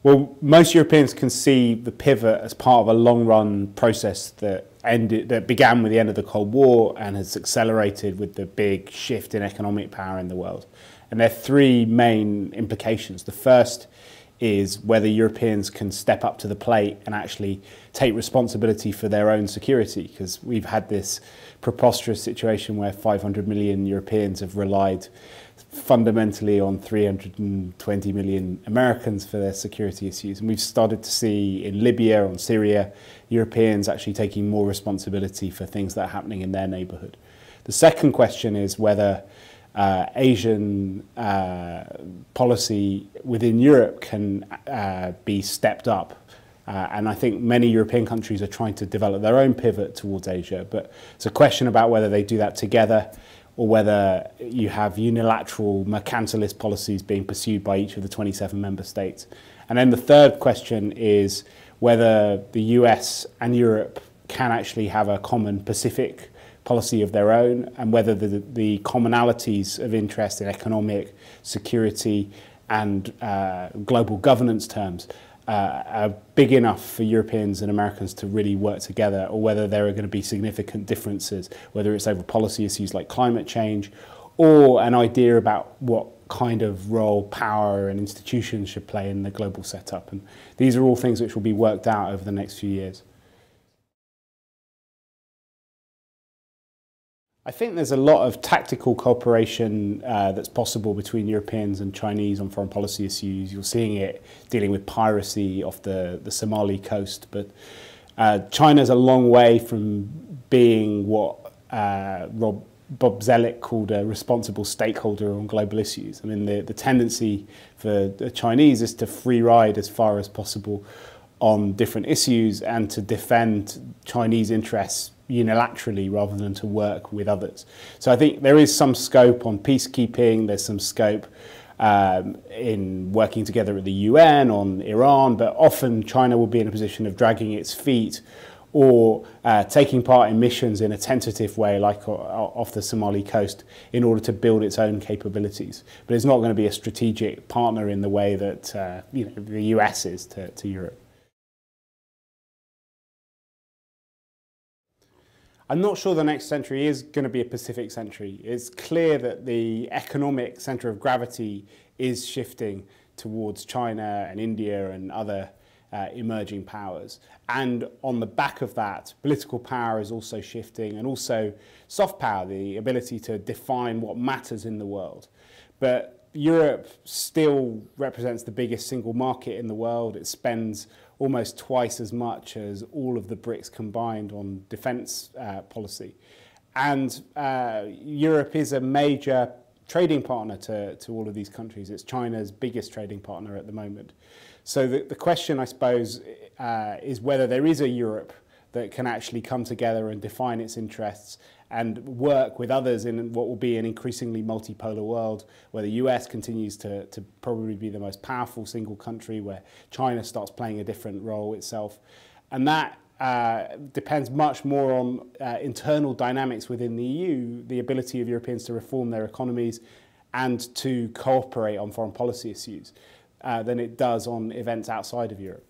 Well, most Europeans can see the pivot as part of a long-run process that began with the end of the Cold War and has accelerated with the big shift in economic power in the world. And there are three main implications. The first is whether Europeans can step up to the plate and actually take responsibility for their own security, because we've had this preposterous situation where 500 million Europeans have relied fundamentally on 320 million Americans for their security issues. And we've started to see in Libya, on Syria, Europeans actually taking more responsibility for things that are happening in their neighborhood. The second question is whether Asian policy within Europe can be stepped up. And I think many European countries are trying to develop their own pivot towards Asia. But it's a question about whether they do that together or whether you have unilateral mercantilist policies being pursued by each of the 27 member states. And then the third question is whether the US and Europe can actually have a common Pacific policy of their own, and whether the commonalities of interest in economic, security and global governance terms are big enough for Europeans and Americans to really work together, or whether there are going to be significant differences, whether it's over policy issues like climate change, or an idea about what kind of role power and institutions should play in the global setup. And these are all things which will be worked out over the next few years. I think there's a lot of tactical cooperation that's possible between Europeans and Chinese on foreign policy issues. You're seeing it dealing with piracy off the Somali coast, but China's a long way from being what Bob Zoellick called a responsible stakeholder on global issues. I mean, the tendency for the Chinese is to free ride as far as possible on different issues and to defend Chinese interests unilaterally rather than to work with others. So I think there is some scope on peacekeeping, there's some scope in working together at the UN on Iran, but often China will be in a position of dragging its feet or taking part in missions in a tentative way, like off the Somali coast, in order to build its own capabilities. But it's not going to be a strategic partner in the way that the US is to Europe. I'm not sure the next century is going to be a Pacific century. It's clear that the economic centre of gravity is shifting towards China and India and other emerging powers. And on the back of that, political power is also shifting, and also soft power, the ability to define what matters in the world. But Europe still represents the biggest single market in the world. It spends almost twice as much as all of the BRICS combined on defence policy. And Europe is a major trading partner to all of these countries. It's China's biggest trading partner at the moment. So the question, I suppose, is whether there is a Europe that can actually come together and define its interests and work with others in what will be an increasingly multipolar world, where the US continues to probably be the most powerful single country, where China starts playing a different role itself. And that depends much more on internal dynamics within the EU, the ability of Europeans to reform their economies and to cooperate on foreign policy issues, than it does on events outside of Europe.